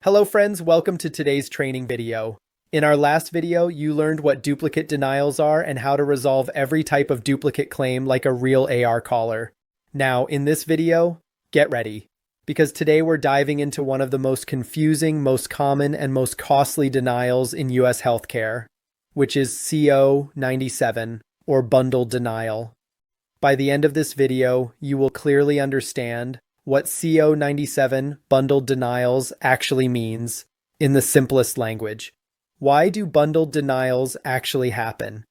Hello friends, welcome to today's training video. In our last video, you learned what duplicate denials are and how to resolve every type of duplicate claim like a real AR caller. Now, in this video, get ready, because today we're diving into one of the most confusing, most common, and most costly denials in US healthcare, which is CO-97, or bundled denial. By the end of this video, you will clearly understand what CO-97 bundled denials actually means in the simplest language. Why do bundled denials actually happen?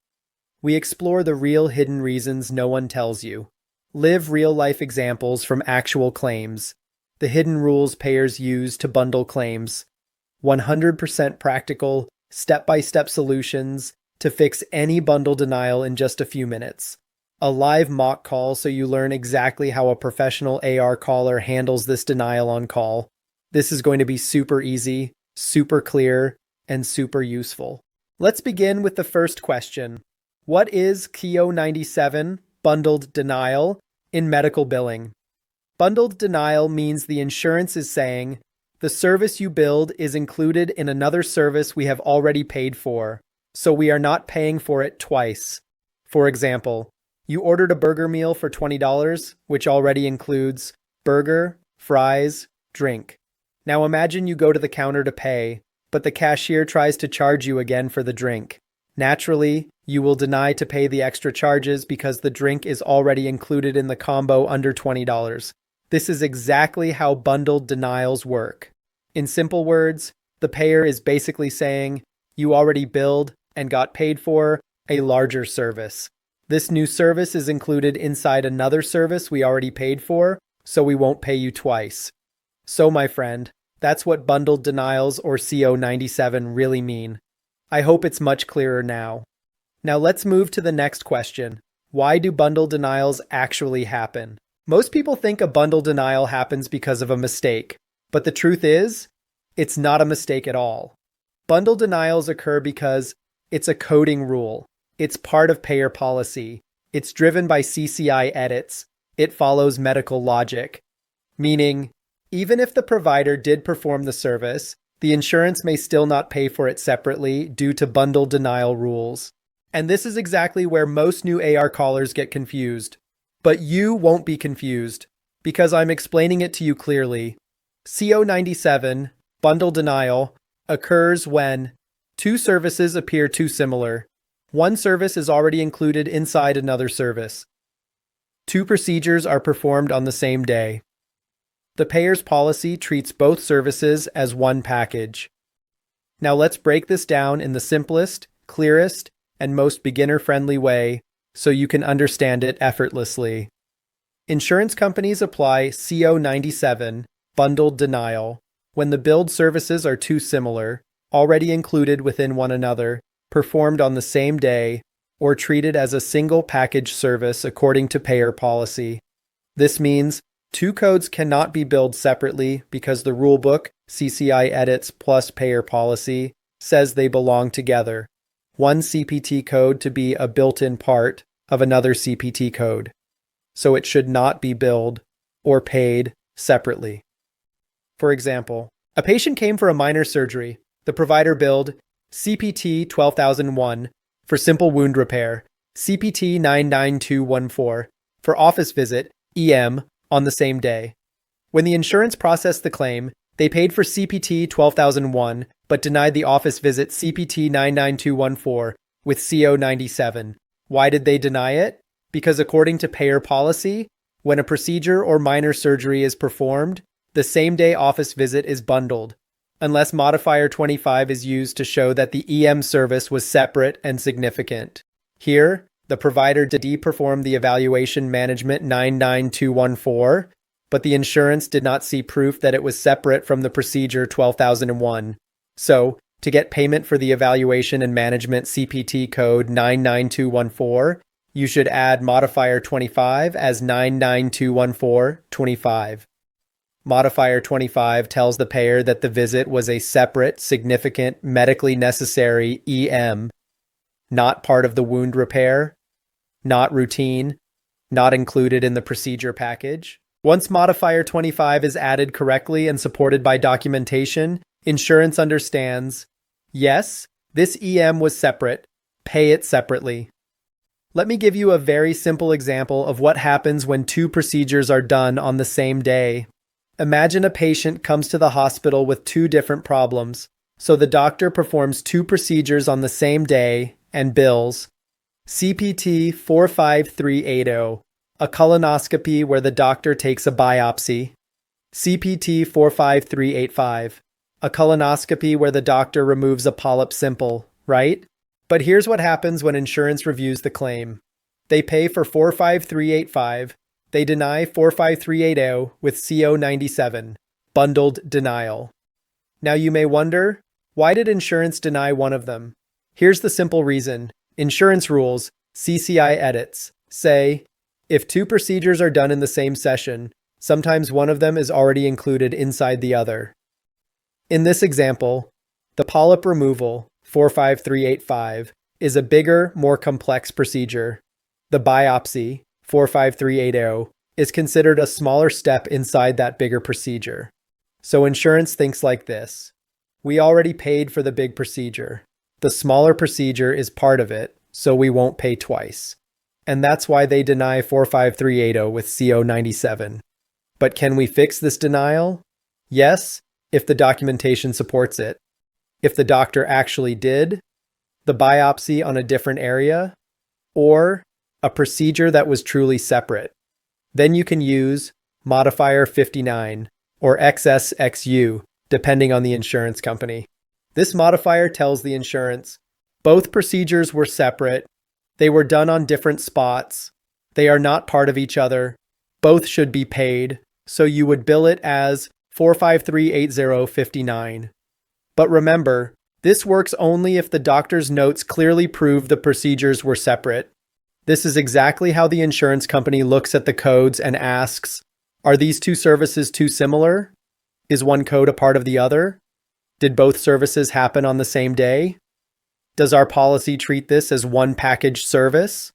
We explore the real hidden reasons no one tells you. Live real-life examples from actual claims. The hidden rules payers use to bundle claims. 100% practical, step-by-step solutions to fix any bundle denial in just a few minutes. A live mock call so you learn exactly how a professional AR caller handles this denial on call. This is going to be super easy, super clear, and super useful. Let's begin with the first question. What is CO-97 bundled denial in medical billing? Bundled denial means the insurance is saying, the service you billed is included in another service we have already paid for, so we are not paying for it twice. For example, you ordered a burger meal for $20, which already includes burger, fries, drink. Now imagine you go to the counter to pay, but the cashier tries to charge you again for the drink. Naturally, you will deny to pay the extra charges because the drink is already included in the combo under $20. This is exactly how bundled denials work. In simple words, the payer is basically saying, you already billed and got paid for a larger service. This new service is included inside another service we already paid for, so we won't pay you twice. So, my friend, that's what bundled denials or CO-97 really mean. I hope it's much clearer now. Now let's move to the next question. Why do bundle denials actually happen? Most people think a bundle denial happens because of a mistake, but the truth is, it's not a mistake at all. Bundle denials occur because it's a coding rule. It's part of payer policy. It's driven by CCI edits. It follows medical logic. Meaning, even if the provider did perform the service, the insurance may still not pay for it separately due to bundle denial rules. And this is exactly where most new AR callers get confused. But you won't be confused, because I'm explaining it to you clearly. CO-97, bundle denial, occurs when two services appear too similar. One service is already included inside another service. Two procedures are performed on the same day. The payer's policy treats both services as one package. Now let's break this down in the simplest, clearest, and most beginner-friendly way so you can understand it effortlessly. Insurance companies apply CO-97, bundled denial, when the billed services are too similar, already included within one another, performed on the same day, or treated as a single package service according to payer policy. This means two codes cannot be billed separately because the rulebook, CCI edits plus payer policy, says they belong together. One CPT code to be a built-in part of another CPT code. So it should not be billed or paid separately. For example, a patient came for a minor surgery. The provider billed CPT 12001 for simple wound repair, CPT 99214 for office visit, EM, on the same day. When the insurance processed the claim, they paid for CPT 12001 but denied the office visit CPT 99214 with CO-97. Why did they deny it? Because according to payer policy, when a procedure or minor surgery is performed, the same-day office visit is bundled, unless Modifier 25 is used to show that the EM service was separate and significant. Here, the provider did perform the evaluation management 99214, but the insurance did not see proof that it was separate from the procedure 12001. So, to get payment for the evaluation and management CPT code 99214, you should add Modifier 25 as 9921425. Modifier 25 tells the payer that the visit was a separate, significant, medically necessary EM, not part of the wound repair, not routine, not included in the procedure package. Once Modifier 25 is added correctly and supported by documentation, Insurance understands. Yes, this EM was separate. Pay it separately. Let me give you a very simple example of what happens when two procedures are done on the same day. Imagine a patient comes to the hospital with two different problems, so the doctor performs two procedures on the same day and bills. CPT 45380, a colonoscopy where the doctor takes a biopsy. CPT 45385, a colonoscopy where the doctor removes a polyp simple, right? But here's what happens when insurance reviews the claim. They pay for 45385, they deny 45380 with CO-97, bundled denial. Now you may wonder, why did insurance deny one of them? Here's the simple reason. Insurance rules, CCI edits, say, if two procedures are done in the same session, sometimes one of them is already included inside the other. In this example, the polyp removal, 45385, is a bigger, more complex procedure. The biopsy, 45380, is considered a smaller step inside that bigger procedure. So insurance thinks like this. We already paid for the big procedure. The smaller procedure is part of it, so we won't pay twice. And that's why they deny 45380 with CO-97. But can we fix this denial? Yes, if the documentation supports it. If the doctor actually did, the biopsy on a different area, or a procedure that was truly separate. Then you can use Modifier 59 or XSXU, depending on the insurance company. This modifier tells the insurance, both procedures were separate, they were done on different spots, they are not part of each other, both should be paid, so you would bill it as 4538059. But remember, this works only if the doctor's notes clearly prove the procedures were separate. This is exactly how the insurance company looks at the codes and asks, are these two services too similar? Is one code a part of the other? Did both services happen on the same day? Does our policy treat this as one packaged service?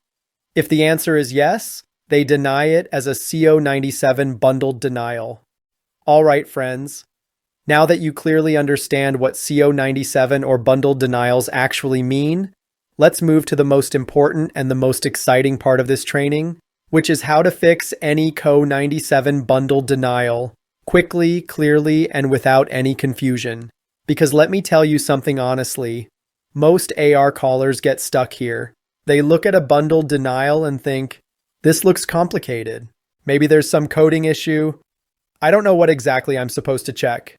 If the answer is yes, they deny it as a CO-97 bundled denial. All right, friends. Now that you clearly understand what CO-97 or bundled denials actually mean, let's move to the most important and the most exciting part of this training, which is how to fix any CO-97 bundled denial quickly, clearly, and without any confusion. Because let me tell you something honestly, most AR callers get stuck here. They look at a bundled denial and think, this looks complicated. Maybe there's some coding issue. I don't know what exactly I'm supposed to check.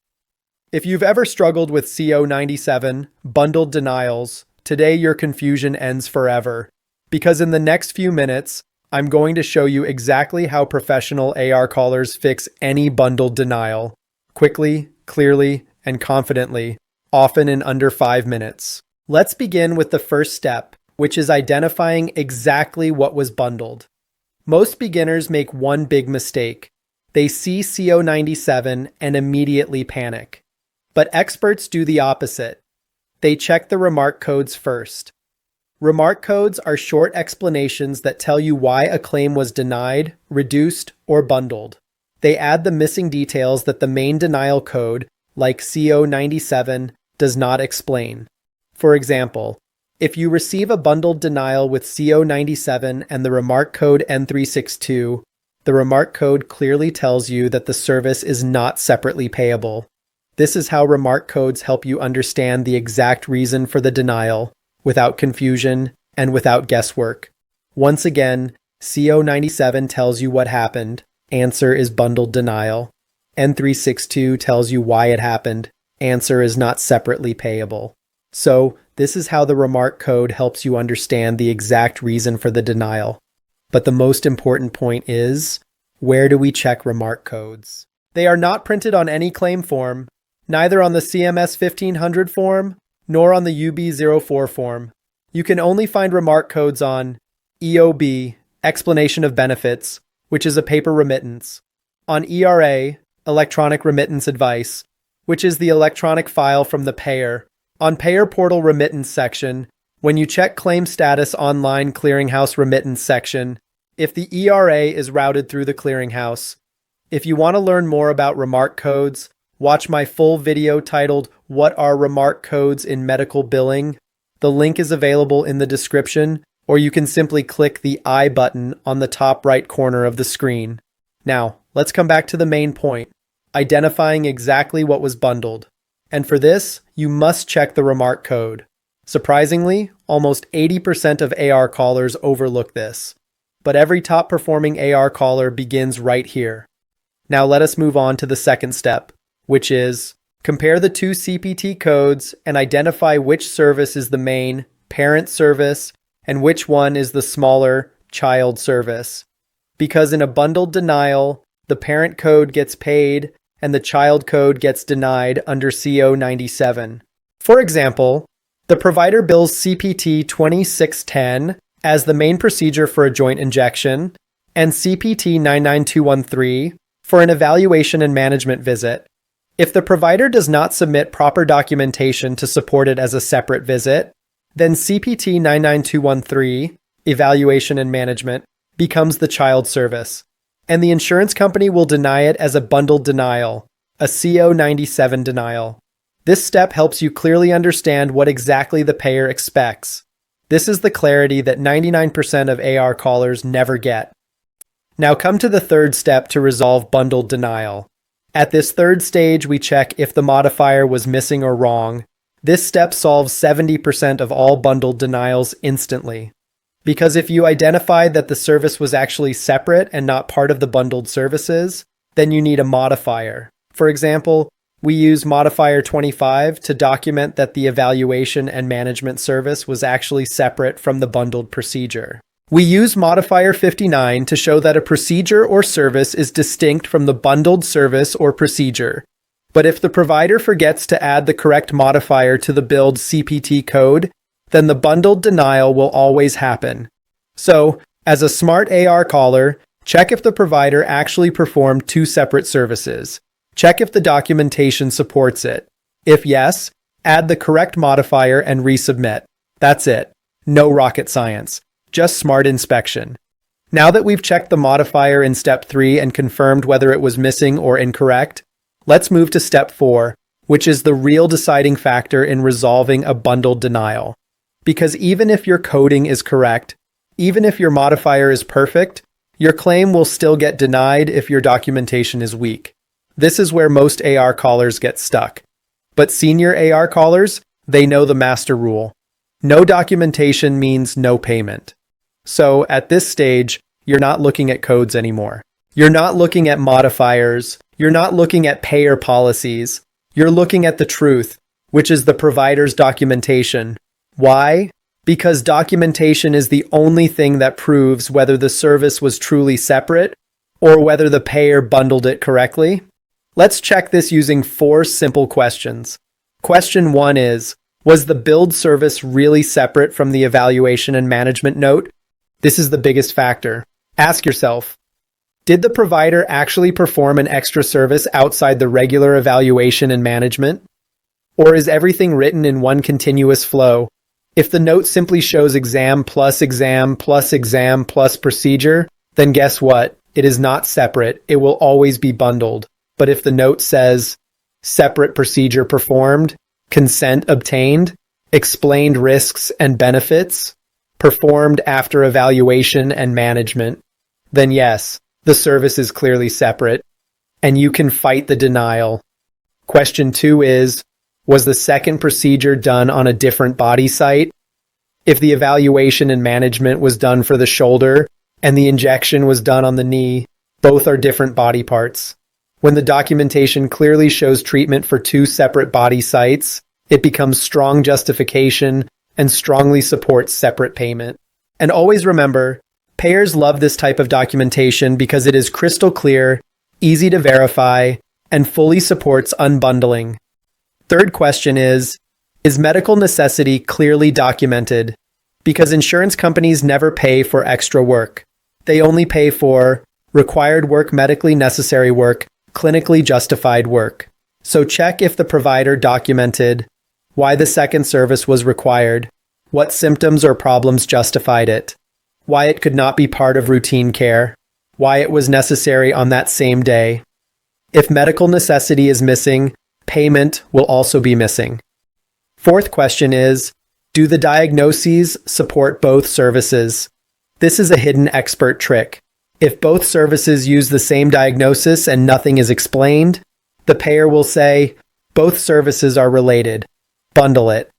If you've ever struggled with CO-97 bundled denials, today your confusion ends forever. Because in the next few minutes, I'm going to show you exactly how professional AR callers fix any bundled denial. Quickly, clearly, and confidently, often in under 5 minutes. Let's begin with the first step, which is identifying exactly what was bundled. Most beginners make one big mistake. They see CO-97 and immediately panic. But experts do the opposite. They check the remark codes first. Remark codes are short explanations that tell you why a claim was denied, reduced, or bundled. They add the missing details that the main denial code, like CO-97, does not explain. For example, if you receive a bundled denial with CO-97 and the remark code N362, the remark code clearly tells you that the service is not separately payable. This is how remark codes help you understand the exact reason for the denial, without confusion and without guesswork. Once again, CO-97 tells you what happened. Answer is bundled denial. N362 tells you why it happened. Answer is not separately payable. So, this is how the remark code helps you understand the exact reason for the denial. But the most important point is, where do we check remark codes? They are not printed on any claim form, neither on the CMS 1500 form, nor on the UB04 form. You can only find remark codes on EOB, Explanation of Benefits, which is a paper remittance, on ERA, Electronic Remittance Advice, which is the electronic file from the payer, on Payer Portal Remittance section, when you check Claim Status Online Clearinghouse Remittance section, if the ERA is routed through the clearinghouse. If you want to learn more about remark codes, Watch my full video titled "What are remark codes in medical billing?" The link is available in the description, or you can simply click the I button on the top right corner of the screen. Now, let's come back to the main point, identifying exactly what was bundled. And for this, you must check the remark code. Surprisingly, almost 80% of AR callers overlook this. But every top-performing AR caller begins right here. Now let us move on to the second step, which is compare the two CPT codes and identify which service is the main parent service and which one is the smaller child service. Because in a bundled denial, the parent code gets paid and the child code gets denied under CO-97. For example, the provider bills CPT 2610 as the main procedure for a joint injection and CPT 99213 for an evaluation and management visit. If the provider does not submit proper documentation to support it as a separate visit, then CPT 99213, evaluation and management, becomes the child service, and the insurance company will deny it as a bundled denial, a CO-97 denial. This step helps you clearly understand what exactly the payer expects. This is the clarity that 99% of AR callers never get. Now come to the third step to resolve bundled denial. At this third stage, we check if the modifier was missing or wrong. This step solves 70% of all bundled denials instantly. Because if you identified that the service was actually separate and not part of the bundled services, then you need a modifier. For example, we use Modifier 25 to document that the evaluation and management service was actually separate from the bundled procedure. We use Modifier 59 to show that a procedure or service is distinct from the bundled service or procedure. But if the provider forgets to add the correct modifier to the billed CPT code, then the bundled denial will always happen. So, as a smart AR caller, check if the provider actually performed two separate services. Check if the documentation supports it. If yes, add the correct modifier and resubmit. That's it. No rocket science. Just smart inspection. Now that we've checked the modifier in step 3 and confirmed whether it was missing or incorrect, let's move to step 4, which is the real deciding factor in resolving a bundled denial. Because even if your coding is correct, even if your modifier is perfect, your claim will still get denied if your documentation is weak. This is where most AR callers get stuck. But senior AR callers, they know the master rule. No documentation means no payment. So at this stage, you're not looking at codes anymore. You're not looking at modifiers. You're not looking at payer policies. You're looking at the truth, which is the provider's documentation. Why? Because documentation is the only thing that proves whether the service was truly separate or whether the payer bundled it correctly. Let's check this using 4 simple questions. Question 1 is, was the billed service really separate from the evaluation and management note? This is the biggest factor. Ask yourself, did the provider actually perform an extra service outside the regular evaluation and management? Or is everything written in one continuous flow? If the note simply shows exam plus exam plus exam plus procedure, then guess what? It is not separate. It will always be bundled. But if the note says separate procedure performed, consent obtained, explained risks and benefits, performed after evaluation and management, then yes, the service is clearly separate, and you can fight the denial. Question 2 is, was the second procedure done on a different body site? If the evaluation and management was done for the shoulder and the injection was done on the knee, both are different body parts. When the documentation clearly shows treatment for 2 separate body sites, it becomes strong justification and strongly supports separate payment. And always remember, payers love this type of documentation because it is crystal clear, easy to verify, and fully supports unbundling. Third question is medical necessity clearly documented? Because insurance companies never pay for extra work. They only pay for required work, medically necessary work, clinically justified work. So check if the provider documented why the second service was required, what symptoms or problems justified it, why it could not be part of routine care, why it was necessary on that same day. If medical necessity is missing, payment will also be missing. Fourth question is, do the diagnoses support both services? This is a hidden expert trick. If both services use the same diagnosis and nothing is explained, the payer will say, both services are related. Bundle it.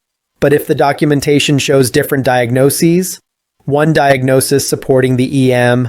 But if the documentation shows different diagnoses, one diagnosis supporting the EM,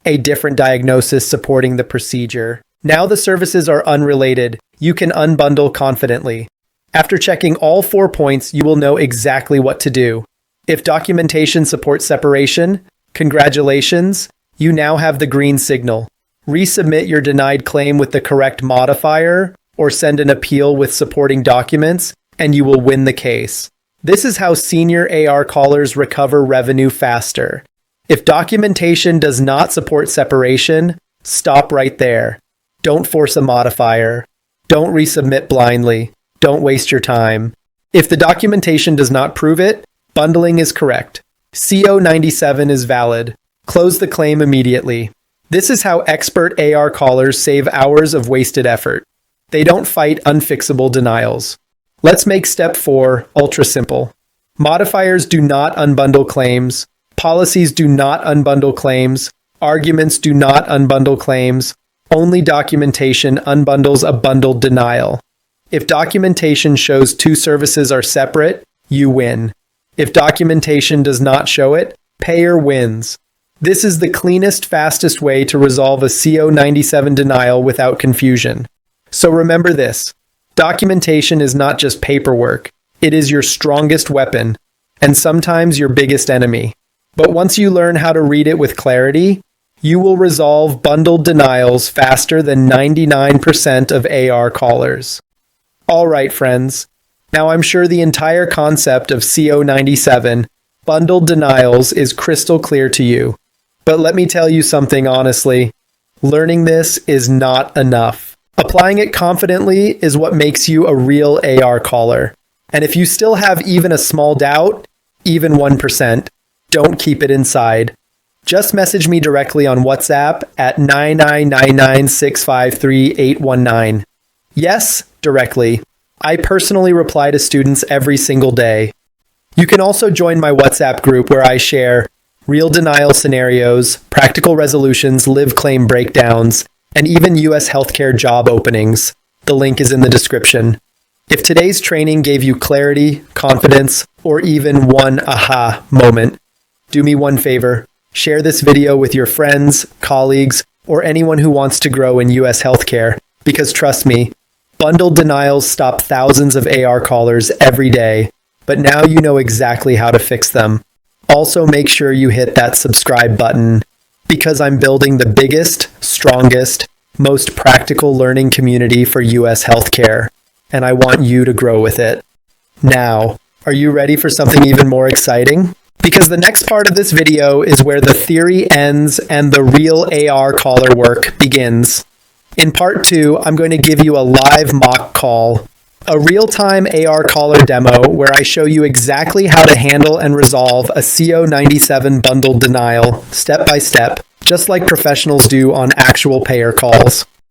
a different diagnosis supporting the procedure, now the services are unrelated, you can unbundle confidently. After checking all 4 points, you will know exactly what to do. If documentation supports separation, congratulations, you now have the green signal. Resubmit your denied claim with the correct modifier, or send an appeal with supporting documents, and you will win the case. This is how senior AR callers recover revenue faster. If documentation does not support separation, stop right there. Don't force a modifier. Don't resubmit blindly. Don't waste your time. If the documentation does not prove it, bundling is correct. CO-97 is valid. Close the claim immediately. This is how expert AR callers save hours of wasted effort. They don't fight unfixable denials. Let's make step 4 ultra simple. Modifiers do not unbundle claims. Policies do not unbundle claims. Arguments do not unbundle claims. Only documentation unbundles a bundled denial. If documentation shows 2 services are separate, you win. If documentation does not show it, payer wins. This is the cleanest, fastest way to resolve a CO-97 denial without confusion. So remember this. Documentation is not just paperwork. It is your strongest weapon, and sometimes your biggest enemy. But once you learn how to read it with clarity, you will resolve bundled denials faster than 99% of AR callers. All right, friends. Now I'm sure the entire concept of CO-97, bundled denials, is crystal clear to you. But let me tell you something honestly. Learning this is not enough. Applying it confidently is what makes you a real AR caller. And if you still have even a small doubt, even 1%, don't keep it inside. Just message me directly on WhatsApp at 99996538819. Yes, directly. I personally reply to students every single day. You can also join my WhatsApp group where I share real denial scenarios, practical resolutions, live claim breakdowns, and even US healthcare job openings. The link is in the description. If today's training gave you clarity, confidence, or even one aha moment, do me one favor. Share this video with your friends, colleagues, or anyone who wants to grow in US healthcare, because trust me, bundled denials stop thousands of AR callers every day, but now you know exactly how to fix them. Also make sure you hit that subscribe button, because I'm building the biggest, strongest, most practical learning community for US healthcare, and I want you to grow with it. Now, are you ready for something even more exciting? Because the next part of this video is where the theory ends and the real AR caller work begins. In part 2, I'm going to give you a live mock call, a real-time AR caller demo where I show you exactly how to handle and resolve a CO-97 bundled denial, step by step, just like professionals do on actual payer calls.